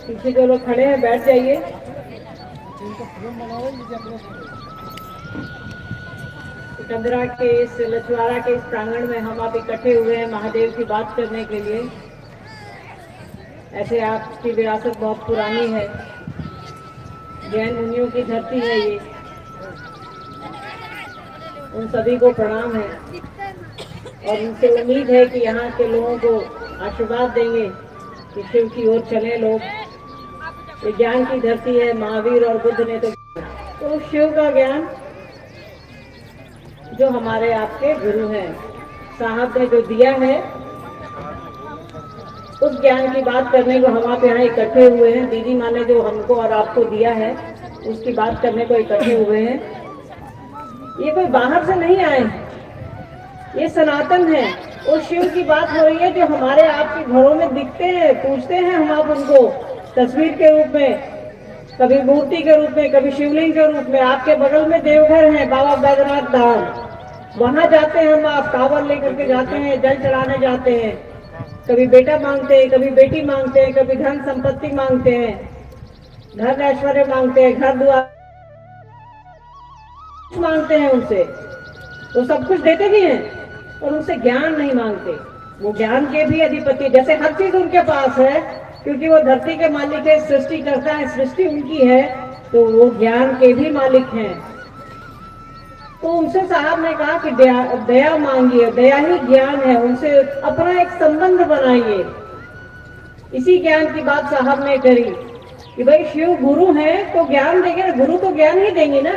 पीछे जो लोग खड़े हैं बैठ जाइए। सिकंदरा के इस लछवाड़ा के इस प्रांगण में हम आप इकट्ठे हुए हैं महादेव की बात करने के लिए। ऐसे आपकी विरासत बहुत पुरानी है, जैन मुनियों की धरती है ये। उन सभी को प्रणाम है और उनसे उम्मीद है कि यहाँ के लोगों को आशीर्वाद देंगे कि शिव की ओर चले लोग। ये ज्ञान की धरती है, महावीर और बुद्ध ने तो शिव का ज्ञान जो हमारे आपके गुरु हैं, साहब ने जो दिया है, उस ज्ञान की बात करने को हम आप यहाँ इकट्ठे हुए हैं। दीदी माँ ने जो हमको और आपको दिया है उसकी बात करने को इकट्ठे हुए हैं। ये कोई बाहर से नहीं आए, ये सनातन है। और शिव की बात हो रही है जो हमारे आपके घरों में दिखते हैं, पूछते हैं हम आप उनको तस्वीर के रूप में, कभी मूर्ति के रूप में, कभी शिवलिंग के रूप में। आपके बगल में देवघर है बाबा बैद्यनाथ धाम, वहां जाते हैं हम आप, कांवड़ लेकर के जाते हैं, जल चढ़ाने जाते हैं। कभी बेटा मांगते हैं, कभी बेटी मांगते हैं, कभी धन संपत्ति मांगते हैं, धन ऐश्वर्य मांगते हैं, घर द्वार मांगते हैं उनसे, तो सब कुछ देते भी हैं और उनसे ज्ञान नहीं मांगते। वो ज्ञान के भी अधिपति, जैसे हर चीज उनके पास है क्योंकि वो धरती के मालिक है, सृष्टि करता है, सृष्टि उनकी है, तो वो ज्ञान के भी मालिक हैं। तो उनसे साहब ने कहा कि दया मांगिए, दया ही ज्ञान है, उनसे अपना एक संबंध बनाइए। इसी ज्ञान की बात साहब ने करी कि भाई शिव गुरु हैं तो ज्ञान देंगे, गुरु तो ज्ञान ही देंगे ना।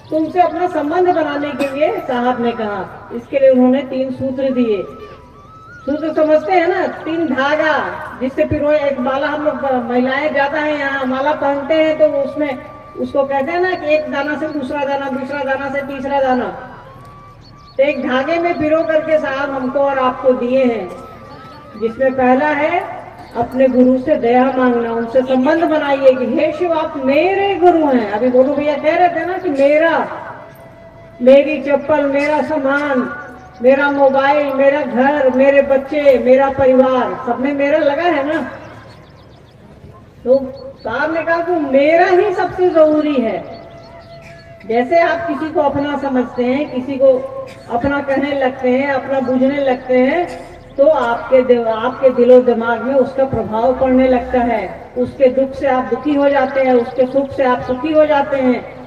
तो उनसे अपना संबंध बनाने के लिए साहब ने कहा, इसके लिए उन्होंने 3 सूत्र दिए। सूत्र समझते हैं ना, 3 धागा जिससे पिरो एक माला, हम लोग महिलाएं ज्यादा है यहाँ माला पहनते हैं तो उसमें उसको कहते हैं ना कि एक दाना से दूसरा दाना, दूसरा दाना से तीसरा दाना, तो एक धागे में पिरो करके साहब हमको और आपको दिए हैं, जिसमें पहला है अपने गुरु से दया मांगना, उनसे संबंध बनाइए कि हे शिव आप मेरे गुरु हैं। अभी बोलो भैया कह रहे थे ना कि मेरा, मेरी चप्पल, मेरा सामान, मेरा मोबाइल, मेरा घर, मेरे बच्चे, मेरा परिवार, सब में मेरा लगा है ना। तो साहब ने कहा कि मेरा ही सबसे जरूरी है। जैसे आप किसी को अपना समझते हैं, किसी को अपना कहने लगते हैं, अपना बुझने लगते हैं, तो आपके दिलो दिमाग में उसका प्रभाव पड़ने लगता है। उसके दुख से आप दुखी हो जाते हैं, उसके सुख से आप सुखी हो जाते हैं।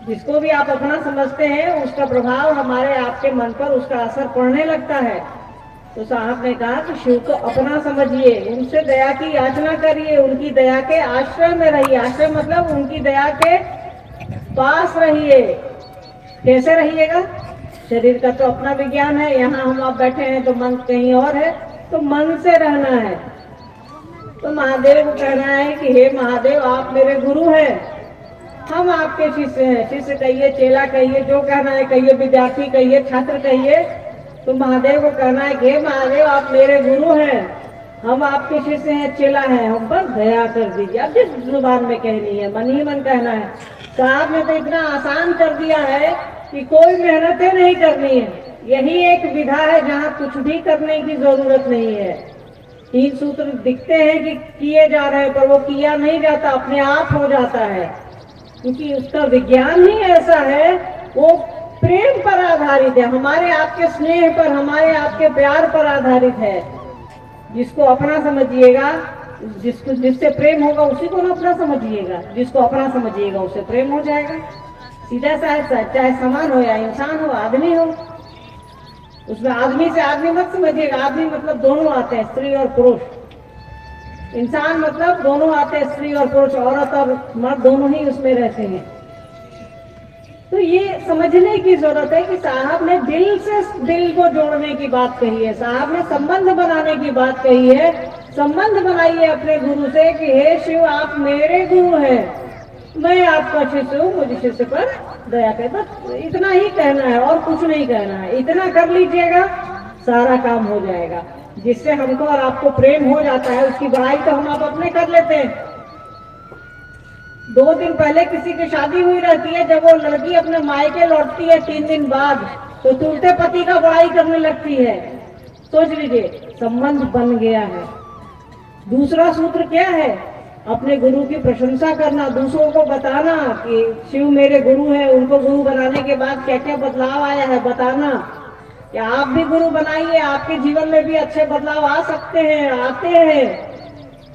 जिसको भी आप अपना समझते हैं उसका प्रभाव हमारे आपके मन पर, उसका असर पड़ने लगता है। तो साहब ने कहा कि शिव को अपना समझिए, उनसे दया की याचना करिए, उनकी दया के आश्रय में रहिए। आश्रय मतलब उनकी दया के पास रहिए। कैसे रहिएगा? शरीर का तो अपना विज्ञान है, यहाँ हम आप बैठे हैं तो मन कहीं और है, तो मन से रहना है। तो महादेव को कहना है कि हे महादेव आप मेरे गुरु हैं, हम आपके शिष्य हैं। शिष्य कहिए, चेला कहिए, जो कहना है कहिए, विद्यार्थी कहिए, छात्र कहिए। तो महादेव को कहना है कि हे महादेव आप मेरे गुरु हैं, हम आपके शिष्य हैं, चेला हैं, हम पर दया कर दीजिए। अब जिस जुबान में कहनी है, मन ही मन कहना है। साहब ने तो इतना आसान कर दिया है कि कोई मेहनतें नहीं करनी है। यही एक विधा है जहाँ कुछ भी करने की जरूरत नहीं है। 3 सूत्र दिखते हैं कि किए जा रहे हैं, पर वो किया नहीं जाता, अपने आप हो जाता है, क्योंकि उसका विज्ञान ही ऐसा है। वो प्रेम पर आधारित है, हमारे आपके स्नेह पर, हमारे आपके प्यार पर आधारित है। जिसको अपना समझिएगा, जिससे प्रेम होगा उसी को ना अपना समझिएगा, जिसको अपना समझिएगा उससे प्रेम हो जाएगा। सीधा सा, चाहे समान हो या इंसान हो, आदमी हो, उसमें आदमी से आदमी मत समझिएगा। आदमी मतलब दोनों आते हैं, स्त्री और पुरुष। इंसान मतलब दोनों आते हैं, स्त्री और पुरुष, औरत और मर्द दोनों ही उसमें रहते हैं। तो ये समझने की जरूरत है कि साहब ने दिल से दिल को जोड़ने की बात कही है, साहब ने संबंध बनाने की बात कही है। संबंध बनाइए अपने गुरु से कि हे शिव आप मेरे गुरु हैं, मैं आपका शिष्य हूँ, मुझे शिष्य पर दया कर। बस इतना ही कहना है और कुछ नहीं कहना है। इतना कर लीजिएगा सारा काम हो जाएगा। जिससे हमको और आपको प्रेम हो जाता है, उसकी बड़ाई तो हम आप अपने कर लेते हैं। 2 दिन पहले किसी की शादी हुई रहती है, जब वो लड़की अपने मायके लौटती है 3 दिन बाद, तो तुरंत पति का बड़ाई करने लगती है। सोच लीजिए, संबंध बन गया है। दूसरा सूत्र क्या है? अपने गुरु की प्रशंसा करना, दूसरों को बताना कि शिव मेरे गुरु है। उनको गुरु बनाने के बाद क्या क्या बदलाव आया है बताना, कि आप भी गुरु बनाइए, आपके जीवन में भी अच्छे बदलाव आ सकते हैं, आते हैं।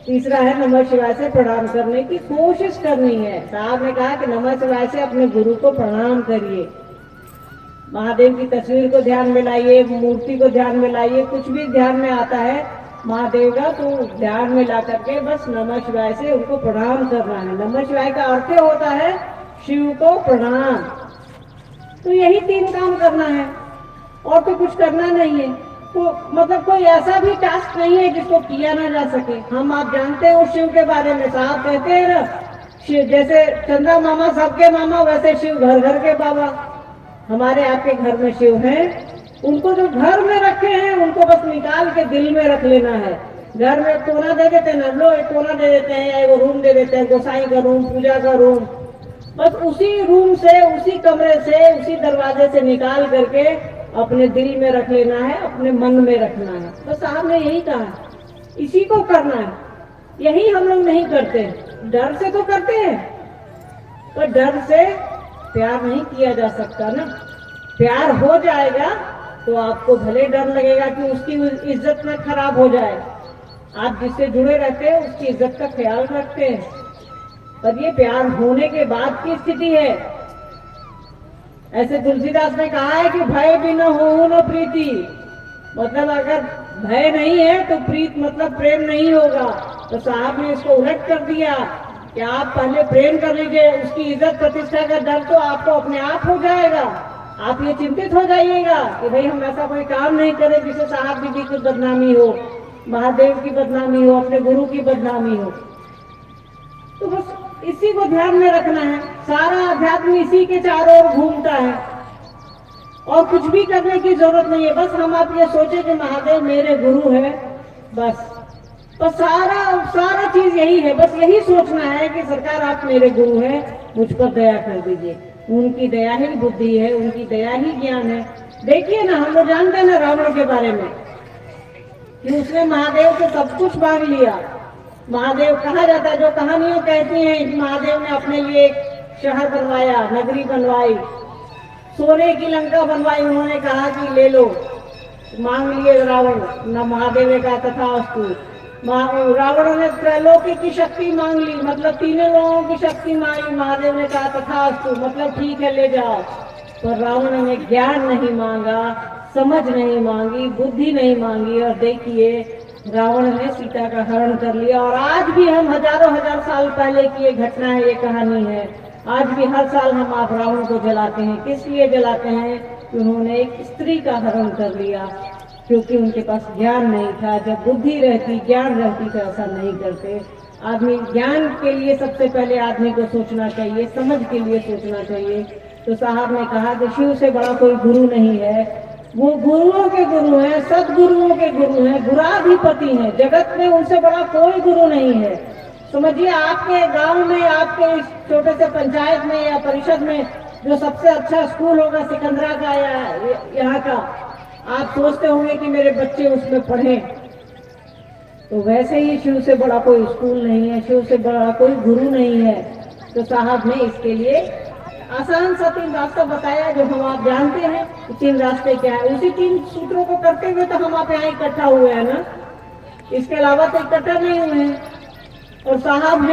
तीसरा है नमः शिवाय से प्रणाम करने की कोशिश करनी है। साहब ने कहा कि नमः शिवाय से अपने गुरु को प्रणाम करिए। महादेव की तस्वीर को ध्यान में लाइए, मूर्ति को ध्यान में लाइए, कुछ भी ध्यान में आता है महादेव का तो ध्यान में ला करके बस नमः शिवाय से उनको प्रणाम करना है। नमः शिवाय का अर्थ होता है शिव को प्रणाम। तो यही 3 काम करना है और तो कुछ करना नहीं है। तो मतलब कोई ऐसा भी टास्क नहीं है जिसको किया ना जा सके। हम आप जानते हैं उस शिव के बारे में, साहब कहते हैं ना, शिव जैसे चंद्रा मामा सबके मामा, वैसे शिव घर घर के बाबा। हमारे आपके घर में शिव हैं, उनको जो घर में रखे हैं उनको बस निकाल के दिल में रख लेना है। घर में कोना दे देते हैं ना, लो एक कोना दे देते हैं, एक रूम दे देते हैं, गोसाई का रूम, पूजा का रूम, बस उसी रूम से, उसी कमरे से, उसी दरवाजे से निकाल करके अपने दिल में रख लेना है, अपने मन में रखना है। तो साहब ने यही कहा, इसी को करना है। यही हम लोग नहीं करते, डर से तो करते हैं, पर डर से प्यार नहीं किया जा सकता ना। प्यार हो जाएगा तो आपको भले डर लगेगा कि उसकी इज्जत में खराब हो जाए। आप जिससे जुड़े रहते हैं उसकी इज्जत का ख्याल रखते हैं, पर ये प्यार होने के बाद की स्थिति है। ऐसे तुलसीदास ने कहा है कि भय भी न हो न प्रीति, मतलब अगर भय नहीं है तो प्रीत मतलब प्रेम नहीं होगा। तो साहब ने इसको उलट कर दिया कि आप पहले प्रेम कर लीजिए, उसकी इज्जत प्रतिष्ठा का डर तो आपको अपने आप हो जाएगा। आप ये चिंतित हो जाइएगा कि भाई हम ऐसा कोई काम नहीं करें जिससे साहब दीदी की बदनामी हो, महादेव की बदनामी हो, अपने गुरु की बदनामी हो। तो बस इसी को ध्यान में रखना है। सारा अध्यात्म इसी के चारों ओर घूमता है और कुछ भी करने की जरूरत नहीं है। बस हम आप ये सोचे कि महादेव मेरे गुरु है, बस सारा चीज यही है। बस यही सोचना है कि सरकार आप मेरे गुरु हैं, मुझ पर दया कर दीजिए। उनकी दया ही बुद्धि है, उनकी दया ही ज्ञान है। देखिए ना, हम लोग जानते हैं ना रावण के बारे में कि उसने महादेव से सब कुछ मांग लिया। महादेव कहा जाता है, जो कहानियां कहती हैं, महादेव ने अपने लिए एक शहर बनवाया, नगरी बनवाई, सोने की लंका बनवाई। उन्होंने कहा कि ले लो, मांग लिए रावण। न महादेव ने कहा तथास्तु। रावण ने त्रैलोकी की शक्ति मांग ली, मतलब तीनों लोगों की शक्ति मांगी। महादेव ने कहा तथास्तु, मतलब ठीक है ले जाओ। पर रावण ने ज्ञान नहीं मांगा, समझ नहीं मांगी, बुद्धि नहीं मांगी, और देखिए रावण ने सीता का हरण कर लिया। और आज भी हम हजारों हजार साल पहले की ये घटना है, ये कहानी है। आज भी हर साल हम आप रावण को जलाते हैं। किस लिए जलाते हैं? कि उन्होंने एक स्त्री का हरण कर लिया, क्योंकि उनके पास ज्ञान नहीं था। जब बुद्धि रहती, ज्ञान रहती तो ऐसा नहीं करते। आदमी ज्ञान के लिए सबसे पहले आदमी को सोचना चाहिए, समझ के लिए सोचना चाहिए। तो साहब ने कहा कि शिव से बड़ा कोई गुरु नहीं है, वो गुरुओं के गुरु हैं, सदगुरुओं के गुरु हैं, गुराधिपति हैं। जगत में उनसे बड़ा कोई गुरु नहीं है। समझिए, आपके गांव में, आपके इस छोटे से पंचायत में या परिषद में जो सबसे अच्छा स्कूल होगा सिकंदरा का या यहाँ का, आप सोचते होंगे कि मेरे बच्चे उसमें पढ़ें, तो वैसे ही शिव से बड़ा कोई स्कूल नहीं है, शिव से बड़ा कोई गुरु नहीं है। तो साहब ने इसके लिए आसान सा 3 रास्ता बताया, जो हम आप जानते हैं। 3 रास्ते क्या है, उसी 3 सूत्रों को करते हुए तो हम आप यहाँ इकट्ठा हुए हैं ना, इसके अलावा तो इकट्ठा नहीं हुए हैं। और साहब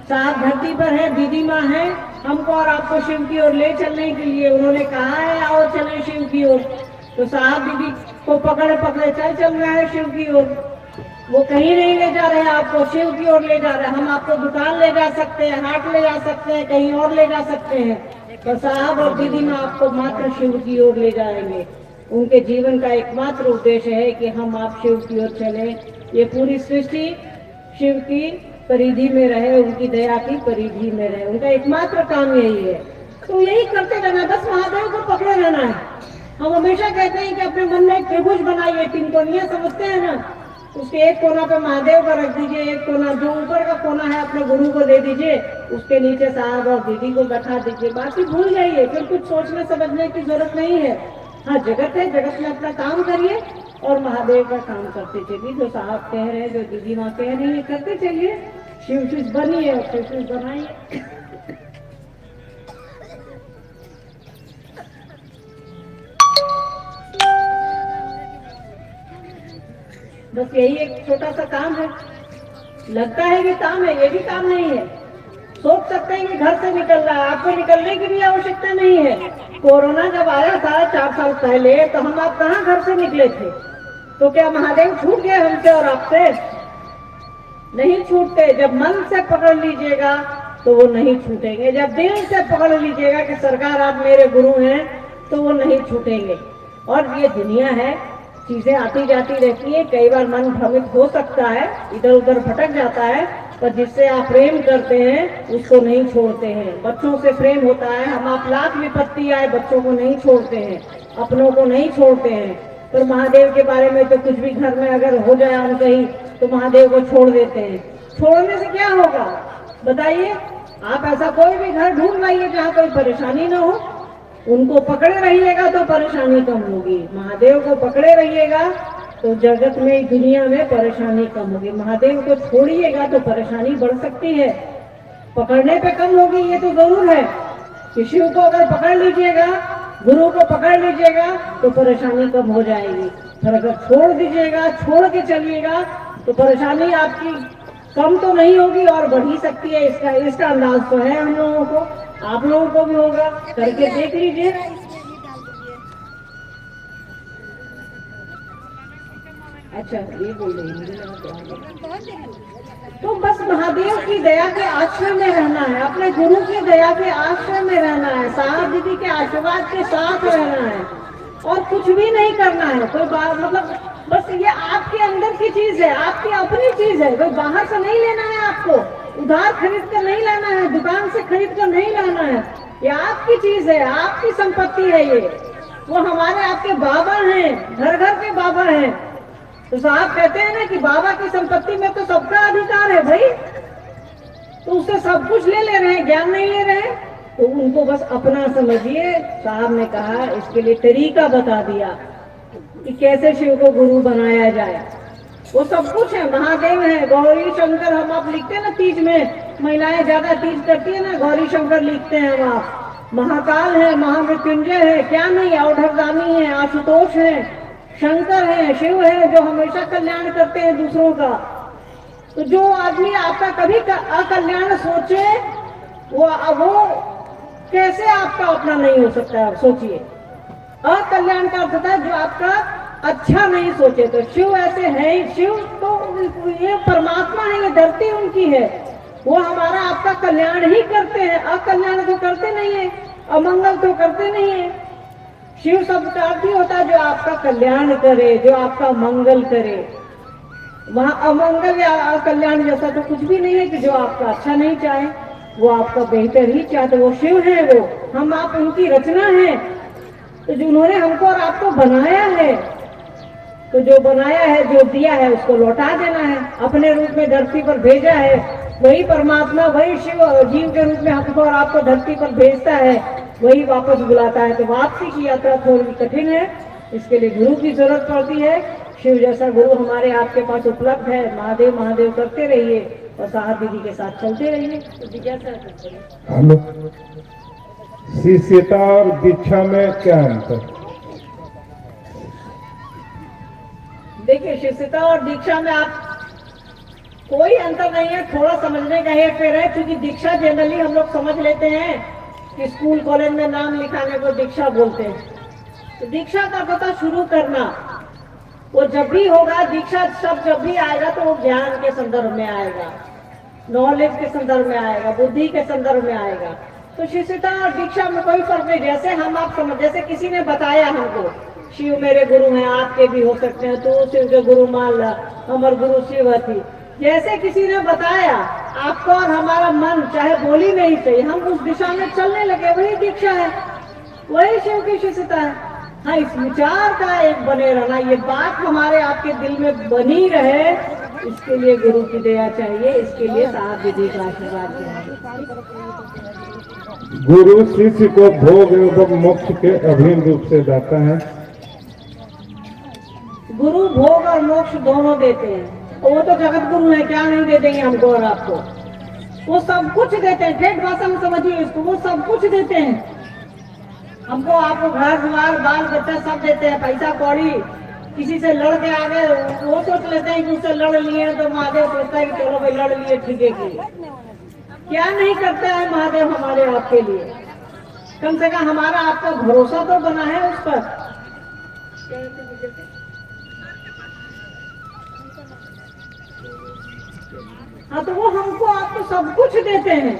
धरती पर है, दीदी माँ है, हमको और आपको शिव की ओर ले चलने के लिए उन्होंने कहा है आओ चले शिव की ओर। तो साहब दीदी को पकड़े पकड़े चल रहे हैं शिव की ओर। वो कहीं नहीं ले जा रहे हैं आपको, शिव की ओर ले जा रहे हैं। हम आपको दुकान ले जा सकते हैं, हाट ले जा सकते हैं, कहीं और ले जा सकते हैं, तो साहब और दीदी माँ आपको मात्र शिव की ओर ले जाएंगे। उनके जीवन का एकमात्र उद्देश्य है कि हम आप शिव की ओर चले, ये पूरी सृष्टि शिव की परिधि में रहे, उनकी दया की परिधि में रहे। उनका एकमात्र काम यही है। तो यही करते रहना, बस महादेव को पकड़े रहना है। हम हमेशा कहते हैं कि अपने मन में एक त्रिभुज बनाइए, 3 कोनियां समझते हैं ना, उसके एक कोना पे महादेव का रख दीजिए, एक कोना जो ऊपर का कोना है अपने गुरु को दे दीजिए, उसके नीचे साहब और दीदी को बैठा दीजिए। बाकी भूल जाइए, फिर कुछ सोचने समझने की जरूरत नहीं है। हाँ, जगत है, जगत में अपना काम करिए, और महादेव का काम करते चलिए। जो साहब कह रहे हैं, जो दीदी माँ कह रही है, करते चलिए। शिव शिव बनिए और शिव शिव बनाइए। बस यही एक छोटा सा काम है। लगता है कि काम है, ये भी काम नहीं है। सोच सकते हैं कि घर से निकल रहा है, आपको निकलने की भी आवश्यकता नहीं है। कोरोना जब आया था 4 साल पहले, तो हम आप कहाँ घर से निकले थे? तो क्या महादेव छूट गए हमसे और आपसे? नहीं छूटते। जब मन से पकड़ लीजिएगा तो वो नहीं छूटेंगे। जब दिल से पकड़ लीजिएगा कि सरकार आप मेरे गुरु हैं, तो वो नहीं छूटेंगे। और ये दुनिया है, चीजें आती जाती रहती है। कई बार मन भ्रमित हो सकता है, इधर उधर भटक जाता है, पर जिससे आप प्रेम करते हैं उसको नहीं छोड़ते हैं। बच्चों से प्रेम होता है, हम आप लाख विपत्ति आए बच्चों को नहीं छोड़ते हैं, अपनों को नहीं छोड़ते हैं। पर महादेव के बारे में तो कुछ भी घर में अगर हो जाए हम कहीं, तो महादेव को छोड़ देते हैं। छोड़ने से क्या होगा बताइए? आप ऐसा कोई भी घर ढूंढ लाइए जहाँ कोई परेशानी ना हो। उनको पकड़े रहिएगा तो परेशानी कम होगी। महादेव को पकड़े रहिएगा तो जगत में, दुनिया में परेशानी कम होगी। महादेव को छोड़िएगा तो परेशानी बढ़ सकती है, पकड़ने पे कम होगी। ये तो जरूर है कि शिव को अगर पकड़ लीजिएगा, गुरु को पकड़ लीजिएगा तो परेशानी कम हो जाएगी। पर अगर छोड़ दीजिएगा, छोड़ के चलिएगा, तो परेशानी आपकी कम तो नहीं होगी और बढ़ ही सकती है। इसका अंदाज तो है हम लोगों को, आप लोगों को भी होगा। करके देख लीजिए। अच्छा, ये बोल रही मुझे तो बस महादेव की दया के आश्रय में रहना है, अपने गुरु की दया के आश्रय में रहना है, साहब दीदी के आशीर्वाद के साथ रहना है और कुछ भी नहीं करना है। कोई बात मतलब बस ये आपके अंदर की चीज है, आपकी अपनी चीज है। कोई बाहर से नहीं लेना है, आपको उधार खरीद कर नहीं लाना है, दुकान से खरीद कर नहीं लाना है। ये आपकी चीज है, आपकी संपत्ति है। ये वो हमारे आपके बाबा हैं, घर घर के बाबा हैं। तो साहब कहते हैं ना कि बाबा की संपत्ति में तो सबका अधिकार है भाई, तो उससे सब कुछ ले रहे हैं, ज्ञान नहीं ले रहे हैं। तो उनको बस अपना समझिए। साहब ने कहा, इसके लिए तरीका बता दिया कि कैसे शिव को गुरु बनाया जाए। वो सब कुछ है, महादेव है, गौरी शंकर। हम आप लिखते हैं ना तीज में, महिलाएं ज्यादा तीज करती है ना, गौरी शंकर लिखते हैं हम आप। महाकाल है, महामृत्युंजय है, क्या नहीं, औढ़वदानी है, आशुतोष है, शंकर है, शिव है, जो हमेशा कल्याण करते हैं दूसरों का। तो जो आदमी आपका कभी अकल्याण सोचे, वो कैसे आपका अपना नहीं हो सकता है? सोचिए, अकल्याण का अर्थ होता है जो आपका अच्छा नहीं सोचे। तो शिव ऐसे है ही। शिव तो ये परमात्मा है, ये धरती उनकी है, वो हमारा आपका कल्याण ही करते हैं, अकल्याण तो करते नहीं है, अमंगल तो करते नहीं है। शिव शब्द का अर्थ ही होता है जो आपका कल्याण करे, जो आपका मंगल करे। वहाँ अमंगल या अकल्याण जैसा तो कुछ भी नहीं है कि जो आपका अच्छा नहीं चाहे, वो आपका बेहतर ही चाहते। वो शिव है, वो हम आप उनकी रचना है। तो जो उन्होंने हमको और आपको बनाया है, तो जो बनाया है, जो दिया है, उसको लौटा देना है। अपने रूप में धरती पर भेजा है, वही परमात्मा, वही शिव जीव के रूप में हमको और आपको धरती पर भेजता है, वही वापस बुलाता है। तो वापसी की यात्रा थोड़ी कठिन है, इसके लिए गुरु की जरूरत पड़ती है। शिव जैसा गुरु हमारे आपके पास उपलब्ध है। महादेव महादेव करते रहिए और साहब दीदी के साथ चलते रहिए। तो जिज्ञासा हेलो, शिष्यता और दीक्षा में क्या अंतर? देखिए, शिष्यता और दीक्षा में आप कोई अंतर नहीं है, थोड़ा समझने का है फिर है। क्योंकि दीक्षा जनरली हम लोग समझ लेते हैं कि स्कूल कॉलेज में नाम लिखाने को दीक्षा बोलते हैं। तो दीक्षा का पता शुरू करना, वो जब भी होगा, दीक्षा शब्द जब भी आएगा तो वो ज्ञान के संदर्भ में आएगा, नॉलेज के संदर्भ में आएगा, बुद्धि के संदर्भ में आएगा। तो शिष्यता और दीक्षा में कोई फर्क नहीं। जैसे हम आप समझ, जैसे किसी ने बताया हमको, शिव मेरे गुरु हैं, आपके भी हो सकते हैं, तो शिव जो गुरु मान ला, हमारे गुरु शिव थी। जैसे किसी ने बताया आपको और हमारा मन चाहे बोली नहीं सही, हम उस दिशा में चलने लगे, वही दीक्षा है, वही शिव की शिष्यता है। हाँ, इस विचार का एक बने रहना, ये बात हमारे आपके दिल में बनी रहे, इसके लिए गुरु की दया चाहिए, इसके लिए साहब दीदी का आशीर्वाद चाहिए। गुरु शिष्य को भोग एवं मोक्ष के अभिन्न रूप से दाता है। गुरु भोग और मोक्ष दोनों देते हैं। वो तो जगत गुरु है, क्या नहीं दे देंगे हमको और आपको। वो सब कुछ देते हैं, ठेठ भाषा में समझिए इसको, वो सब कुछ देते हैं हमको आपको। घर द्वार बाल बच्चा सब देते हैं, पैसा कौड़ी। किसी से लड़ के आ गए, वो सोच लेते हैं कि उससे लड़ लिए तो महादेव सोचता है कि चलो भाई लड़ लिए ठीक है कि क्या नहीं करता है महादेव हमारे आपके लिए। कम से कम हमारा आपका भरोसा तो बना है उस पर। हाँ, तो वो हमको आपको सब कुछ देते हैं,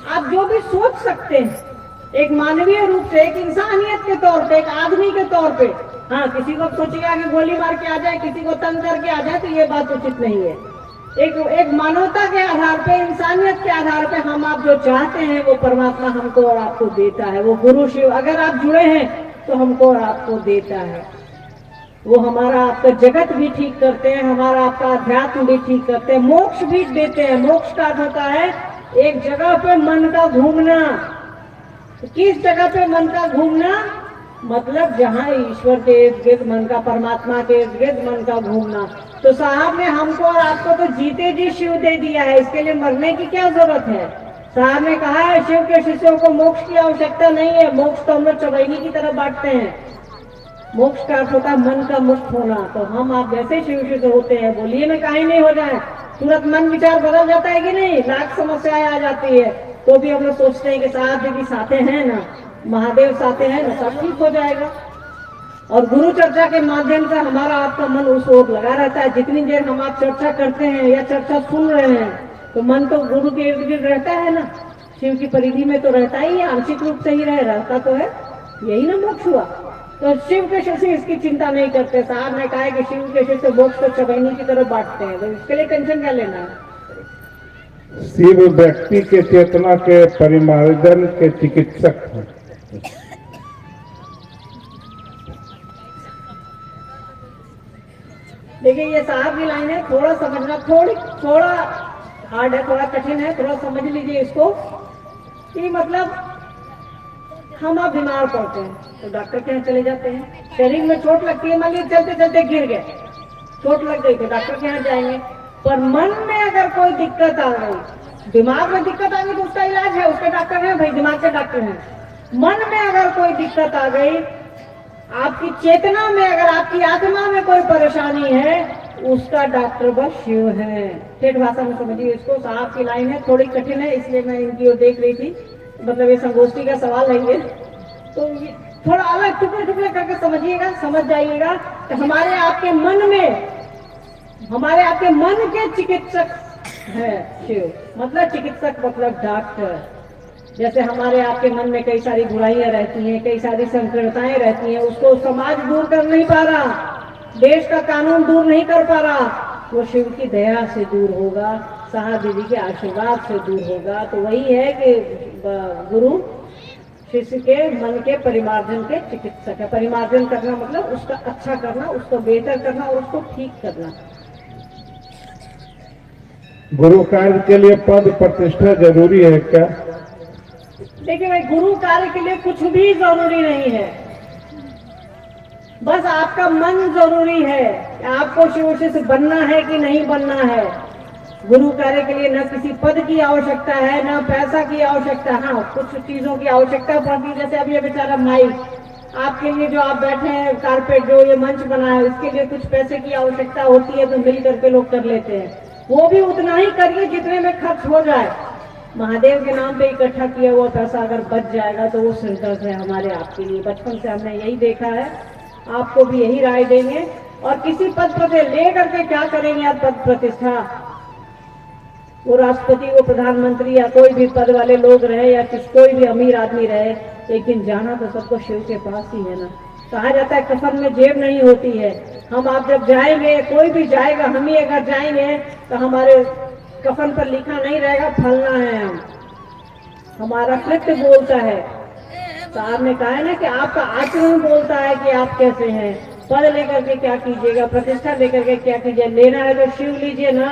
आप जो भी सोच सकते हैं एक मानवीय रूप से, एक इंसानियत के तौर पे, एक आदमी के तौर पे। हाँ, किसी को सोचेगा कि गोली मार के आ जाए, किसी को तंग करके आ जाए, तो ये बात उचित नहीं है। एक मानवता के आधार पे, इंसानियत के आधार पे हम आप जो चाहते हैं वो परमात्मा हमको और आपको देता है। वो गुरु शिव अगर आप जुड़े हैं तो हमको और आपको देता है। वो हमारा आपका जगत भी ठीक करते हैं, हमारा आपका अध्यात्म भी ठीक करते हैं, मोक्ष भी देते हैं। मोक्ष का अर्थ होता है एक जगह पे मन का घूमना। किस जगह पे मन का घूमना? मतलब जहाँ ईश्वर के इर्द गिर्द मन का, परमात्मा के इर्द गिर्द मन का घूमना। तो साहब ने हमको और आपको तो जीते जी शिव दे दिया है, इसके लिए मरने की क्या जरूरत है। साहब ने कहा है शिव के शिष्यों को मोक्ष की आवश्यकता नहीं है, मोक्ष तो हम लोग चवैनी की तरफ बांटते हैं। मोक्ष का अर्थ होता है मन का मुक्त होना। तो हम आप जैसे शिव शिष्य होते हैं, बोलिए ना कहीं नहीं हो जाए, तुरंत मन विचार बदल जाता है कि नहीं, लाख समस्याएं आ जाती है, तो भी हम लोग सोचते हैं कि साहब जी साथे हैं ना, महादेव साथे हैं ना, सब ठीक हो जाएगा। और गुरु चर्चा के माध्यम से हमारा आपका मन उस ओर लगा रहता है। जितनी देर हम आप चर्चा करते हैं या चर्चा सुन रहे हैं तो मन तो गुरु के इर्द गिर्द रहता है ना, शिव की परिधि में तो रहता ही है, आंशिक रूप से ही रहता तो है, यही ना मोक्ष हुआ। तो शिव के शिष्य इसकी चिंता नहीं करते। साहब ने कहा कि शिव के शिष्य मोक्ष को चवैनी की तरफ बांटते हैं, तो इसके लिए टेंशन क्या लेना है। शिव व्यक्ति के चेतना के परिमार्जन के चिकित्सक हैं। देखिए ये साहब की लाइन है, थोड़ा समझना, थोड़ा हार्ड है, थोड़ा कठिन है, थोड़ा समझ लीजिए इसको। कि मतलब हम आप बीमार पड़ते हैं तो डॉक्टर के यहाँ चले जाते हैं, शरीर में चोट लगती है, मान लीजिए चलते चलते गिर गए, चोट लग गई तो डॉक्टर के यहाँ जाएंगे। पर मन में अगर कोई दिक्कत आ गई, दिमाग में दिक्कत आ गई तो उसका इलाज है, उसके डॉक्टर हैं भाई, दिमाग के डॉक्टर हैं। मन में अगर कोई दिक्कत आ गई, आपकी चेतना में, अगर आपकी आत्मा में कोई परेशानी है, उसका डॉक्टर बस शिव है। ठेठ भाषा में समझिए इसको। साहब की लाइन है, थोड़ी कठिन है, इसलिए मैं इनकी ओर देख रही थी, मतलब ये संगोष्ठी का सवाल है ये, तो ये थोड़ा अलग टुकड़े टुकड़े करके समझिएगा, समझ जाइएगा कि हमारे आपके मन में, हमारे आपके मन के चिकित्सक है शिव। मतलब चिकित्सक मतलब डॉक्टर। जैसे हमारे आपके मन में कई सारी बुराइयां रहती हैं, कई सारी संकीर्णताएं रहती हैं, उसको समाज दूर कर नहीं पा रहा, देश का कानून दूर नहीं कर पा रहा, वो शिव की दया से दूर होगा, साहब दीदी के आशीर्वाद से दूर होगा। तो वही है कि गुरु शिष्य के मन के परिमार्जन के चिकित्सक है। परिमार्जन करना मतलब उसका अच्छा करना, उसको बेहतर करना और उसको ठीक करना। गुरु कार्य के लिए पद प्रतिष्ठा जरूरी है क्या? देखिए भाई, गुरु कार्य के लिए कुछ भी जरूरी नहीं है, बस आपका मन जरूरी है कि आपको शिव शिष्य बनना है कि नहीं बनना है। गुरु कार्य के लिए न किसी पद की आवश्यकता है, न पैसा की आवश्यकता। हाँ, कुछ चीजों की आवश्यकता पड़ती है, जैसे अब ये बेचारा माइक आपके लिए जो आप बैठे हैं, कारपेट जो ये मंच बना है, इसके लिए कुछ पैसे की आवश्यकता होती है, तो मिल करके लोग कर लेते हैं। वो भी उतना ही करिए जितने में खर्च हो जाए। महादेव के नाम पे इकट्ठा किया हुआ पैसा अगर बच जाएगा तो वो सिरदर्द है हमारे आपके लिए। बचपन से हमने यही देखा है, आपको भी यही राय देंगे। और किसी पद पर ले करके क्या करेंगे आप पद प्रतिष्ठा? वो राष्ट्रपति, वो प्रधानमंत्री या कोई भी पद वाले लोग रहे या कोई भी अमीर आदमी रहे, लेकिन जाना तो सबको शिव के पास ही है ना। कहा जाता है कफन में जेब नहीं होती है। हम आप जब जाएंगे, कोई भी जाएगा, हम ही अगर जाएंगे तो हमारे कफन पर लिखा नहीं रहेगा फलना है हम, हमारा कृत्य बोलता है। साहब ने कहा है ना कि आपका आचरण बोलता है कि आप कैसे हैं। पद लेकर के क्या कीजिएगा, प्रतिष्ठा लेकर के क्या कीजिए, लेना है तो शिव लीजिए ना।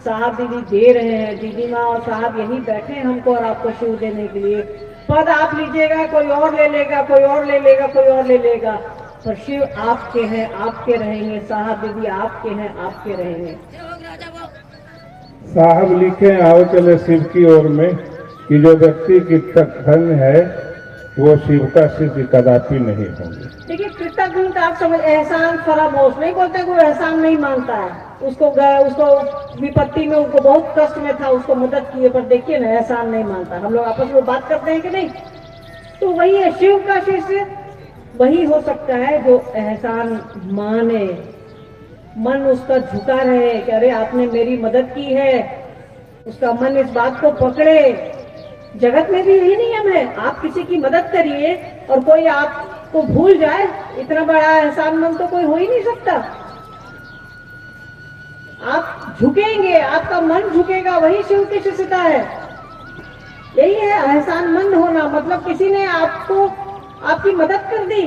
साहब दीदी दे रहे हैं, दीदी माँ और साहब यही बैठे हैं हमको और आपको शिव देने के लिए। पद आप लीजिएगा, कोई और ले लेगा, कोई और ले लेगा, कोई और ले लेगा। पर शिव आपके हैं, आपके रहेंगे। साहब दीदी आपके हैं, आपके रहेंगे। साहब लिखे आओ चले शिव की ओर में कि जो व्यक्ति की धन्य है वो शिव का शिष्य कदापि नहीं होंगे। देखिए कृतज्ञता आप समझ, एहसान फरामोश नहीं बोलते, कोई एहसान नहीं मानता है। उसको विपत्ति में उनको बहुत कष्ट में था, उसको मदद किए, पर देखिए ना एहसान नहीं मानता। हम लोग आपस में बात करते हैं कि नहीं, तो वही है शिव का शिष्य, वही हो सकता है जो एहसान माने, मन उसका झुका रहे कि अरे आपने मेरी मदद की है, उसका मन इस बात को पकड़े। जगत में भी यही नियम है, आप किसी की मदद करिए और कोई आपको भूल जाए, इतना बड़ा एहसानमंद तो कोई हो ही नहीं सकता। आप झुकेंगे, आपका मन झुकेगा, वही शिव की शिष्यता है। यही है एहसानमंद होना, मतलब किसी ने आपको आपकी मदद कर दी।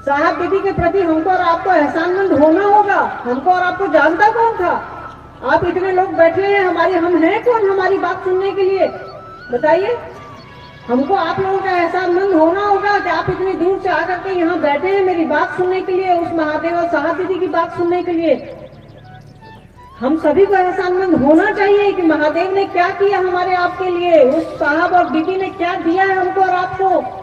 साहब दीदी के प्रति हमको और आपको एहसानमंद होना होगा। हमको और आपको जानता कौन था? आप इतने लोग बैठे हैं, हम हैं कौन हमारी बात सुनने के लिए? बताइए। हमको आप लोगों का एहसानमंद होना होगा कि आप इतनी दूर से आकर के यहाँ बैठे हैं मेरी बात सुनने के लिए, उस महादेव और साहब दीदी की बात सुनने के लिए। हम सभी को एहसानमंद होना चाहिए कि महादेव ने क्या किया हमारे आपके लिए, उस साहब और दीदी ने क्या दिया है हमको और आपको।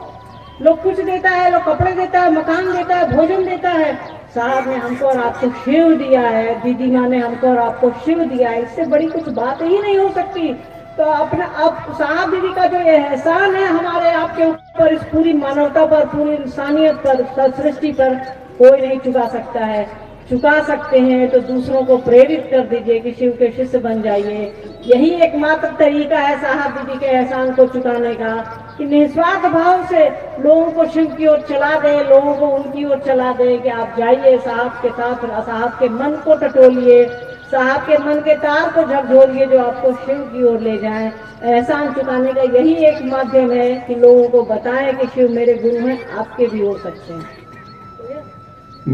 लोग कुछ देता है, लोग कपड़े देता है, मकान देता है, भोजन देता है। साहब ने हमको और आपको शिव दिया है, दीदी माँ ने हमको और आपको शिव दिया है। इससे बड़ी कुछ बात ही नहीं हो सकती। तो अपना अब साहब दीदी का जो एहसान है हमारे आपके ऊपर, इस पूरी मानवता पर, पूरी इंसानियत पर, सृष्टि पर कोई नहीं चुका सकता है। चुका सकते हैं तो दूसरों को प्रेरित कर दीजिए कि शिव के शिष्य बन जाइए। यही एकमात्र तरीका है साहब दीदी के एहसान को चुकाने का, कि निस्वार्थ भाव से लोगों को शिव की ओर चला दे, लोगों को उनकी ओर चला दे कि आप जाइए साहब के साथ, साहब के मन को टटोलिए, साहब के मन के तार को झकझोरिए जो आपको शिव की ओर ले जाएं। एहसान चुकाने का यही एक माध्यम है कि लोगों को बताएं कि शिव मेरे गुरु हैं, आपके भी हो सकते हैं।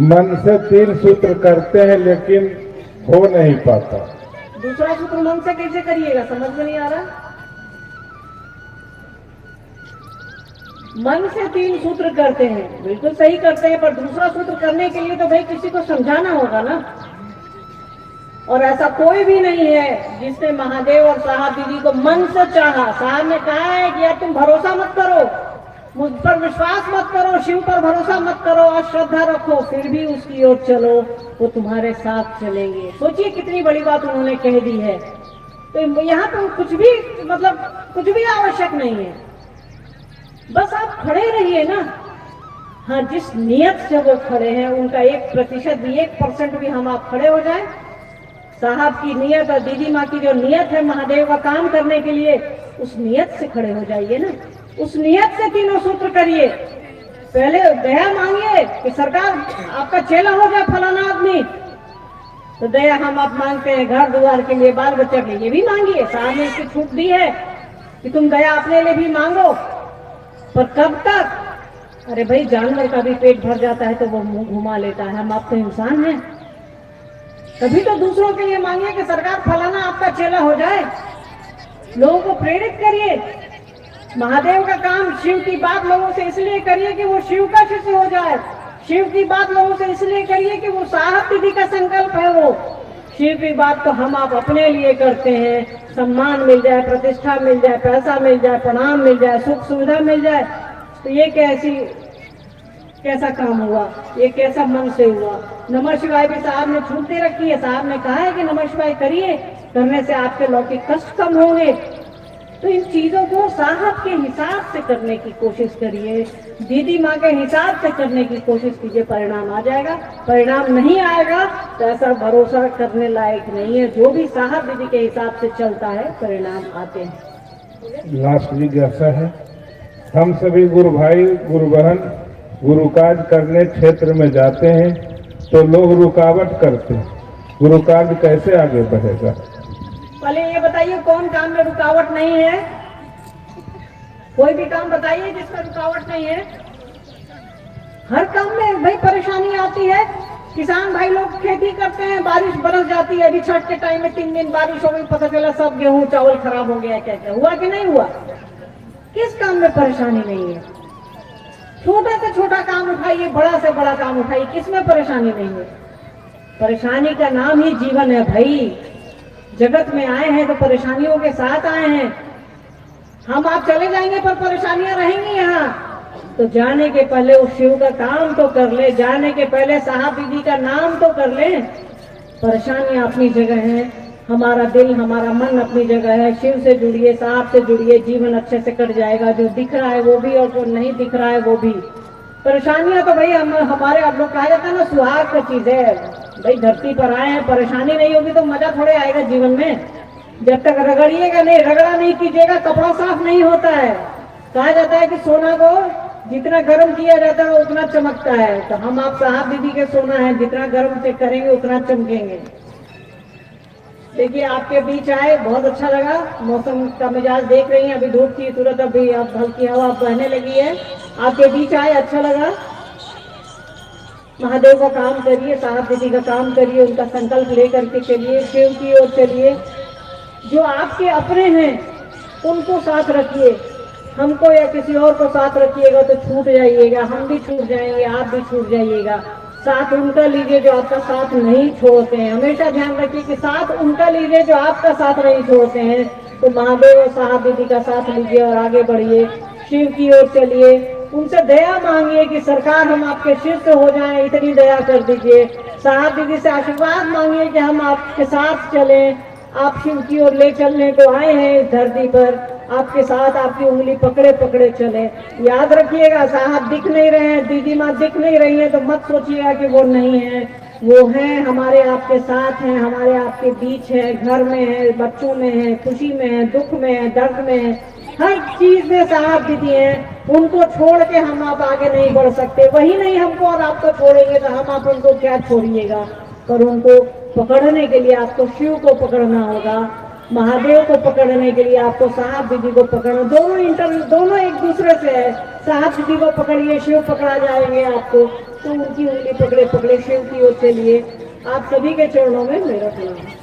मन से 3 सूत्र करते हैं लेकिन हो नहीं पाता। दूसरा सूत्र मन से कैसे करिएगा, समझ में नहीं आ रहा। मन से 3 सूत्र करते हैं, बिल्कुल सही करते हैं, पर दूसरा सूत्र करने के लिए तो भाई किसी को समझाना होगा ना। और ऐसा कोई भी नहीं है जिसने महादेव और साहब दीदी को मन से चाहा। साहब ने कहा है कि यार तुम भरोसा मत करो, मुझ पर विश्वास मत करो, शिव पर भरोसा मत करो, अश्रद्धा रखो, फिर भी उसकी ओर चलो, वो तुम्हारे साथ चलेंगे। सोचिए कितनी बड़ी बात उन्होंने कह दी है। तो यहाँ पर कुछ भी मतलब कुछ भी आवश्यक नहीं है, बस आप खड़े रहिए ना। हाँ, जिस नियत से वो खड़े हैं उनका 1% भी 1% भी हम आप खड़े हो जाए, साहब की नियत और दीदी माँ की जो नियत है महादेव का काम करने के लिए, उस नियत से खड़े हो जाइए ना। उस नियत से 3 सूत्र करिए। पहले दया मांगिए कि सरकार आपका चेला हो जाए फलाना आदमी, तो दया हम आप मांगते हैं घर द्वार के लिए, बाल बच्चा के लिए भी मांगिए। साहब ने इसकी छूट दी है कि तुम दया अपने लिए भी मांगो, पर कब तक? अरे भाई, जानवर का भी पेट भर जाता है तो वो मुंह घुमा लेता है, हम आप तो इंसान हैं। कभी तो दूसरों के लिए मांगिए कि सरकार फलाना आपका चेला हो जाए। लोगों को प्रेरित करिए। महादेव का काम, शिव की बात लोगों से इसलिए करिए कि वो शिव का शिष्य हो जाए। शिव की बात लोगों से इसलिए करिए कि वो साहब दीदी का संकल्प है। वो शिव की बात तो हम आप अपने लिए करते हैं, सम्मान मिल जाए, प्रतिष्ठा मिल जाए, पैसा मिल जाए, प्रणाम मिल जाए, सुख सुविधा मिल जाए, तो ये कैसा काम हुआ, ये कैसा मन से हुआ। नमः शिवाय भी साहब ने छूट दे रखी है। साहब ने कहा है कि नमः शिवाय करिए, करने से आपके लौकिक कष्ट कम होंगे। तो इन चीजों को साहब के हिसाब से करने की कोशिश करिए, दीदी माँ के हिसाब से करने की कोशिश कीजिए, परिणाम आ जाएगा। परिणाम नहीं आएगा तो ऐसा भरोसा करने लायक नहीं है। जो भी साहब दीदी के हिसाब से चलता है परिणाम आते हैं। लास्ट जिज्ञासा है, हम सभी गुरु भाई गुरु बहन गुरु काज करने क्षेत्र में जाते हैं तो लोग रुकावट करते हैं, गुरु काज कैसे आगे बढ़ेगा? पहले ये बताइए कौन काम में रुकावट नहीं है? कोई भी काम बताइए जिसमें रुकावट नहीं है। हर काम में भाई परेशानी आती है। किसान भाई लोग खेती करते हैं, बारिश बरस जाती है। अभी छठ के टाइम में 3 दिन बारिश हो गई, पता चला सब गेहूं चावल खराब हो गया। क्या क्या हुआ कि नहीं हुआ? किस काम में परेशानी नहीं है? छोटा से छोटा काम उठाइए, बड़ा से बड़ा काम उठाइए, किसमें परेशानी नहीं है। परेशानी का नाम ही जीवन है भाई। जगत में आए हैं तो परेशानियों के साथ आए हैं। हम आप चले जाएंगे पर परेशानियां रहेंगी यहाँ। तो जाने के पहले उस शिव का काम तो कर ले, जाने के पहले साहब दीदी का नाम तो कर ले। परेशानियां अपनी जगह है, हमारा दिल हमारा मन अपनी जगह है। शिव से जुड़िए, साहब से जुड़िए, जीवन अच्छे से कट जाएगा। जो दिख रहा है वो भी और जो नहीं दिख रहा है वो भी। परेशानियां तो भाई हमारे आप लोग कहा जाता है ना, सुहाग का चीज है भाई। धरती पर आए हैं, परेशानी नहीं होगी तो मजा थोड़े आएगा जीवन में। जब तक रगड़िएगा नहीं, रगड़ा नहीं कीजिएगा, कपड़ा साफ नहीं होता है। कहा जाता है कि सोना को जितना गर्म किया जाता है उतना चमकता है। तो हम आप साहब दीदी के सोना है, जितना गर्म से करेंगे उतना चमकेंगे। देखिए आपके बीच आए, बहुत अच्छा लगा। मौसम का मिजाज देख रही हैं, अभी धूप की तुरंत अभी अब हल्की हवा बहने लगी है। आपके बीच आए, अच्छा लगा। महादेव का काम करिए, साहब दीदी का काम करिए, उनका संकल्प लेकर के चलिए, शिव की ओर चलिए। जो आपके अपने हैं उनको साथ रखिए। हमको या किसी और को साथ रखिएगा तो छूट जाइएगा, हम भी छूट जाएंगे, आप भी छूट जाइएगा। साथ उनका लीजिए जो आपका साथ नहीं छोड़ते हैं। हमेशा ध्यान रखिए कि साथ उनका लीजिए जो आपका साथ नहीं छोड़ते हैं। तो महादेव और साहब दीदी का साथ लीजिए और आगे बढ़िए, शिव की ओर चलिए। उनसे दया मांगिए कि सरकार हम आपके शिष्य हो जाएं, इतनी दया कर दीजिए। साहब दीदी से आशीर्वाद मांगिए कि हम आपके साथ चलें, आप शिव की ओर ले चलने को आए हैं इस धरती पर, आपके साथ आपकी उंगली पकड़े पकड़े चले। याद रखिएगा, साहब दिख नहीं रहे हैं, दीदी माँ दिख नहीं रही है तो मत सोचिएगा कि वो नहीं है। वो हैं, हमारे आपके साथ हैं, हमारे आपके बीच है, घर में है, बच्चों में है, खुशी में है, दुख में है, दर्द में है, हर चीज में साहब दीदी हैं। उनको छोड़ के हम आप आगे नहीं बढ़ सकते। वही नहीं हमको और आपको छोड़ेंगे तो हम आप उनको क्या छोड़िएगा। पर उनको पकड़ने के लिए आपको शिव को पकड़ना होगा, महादेव को पकड़ने के लिए आपको साहब दीदी को पकड़ना। दोनों एक दूसरे से है। साहब दीदी को पकड़िए, शिव पकड़ा जाएंगे आपको। तो उनकी उंगली पकड़े पकड़े शिव की ओर चलिए। आप सभी के चरणों में मेरा प्रणाम।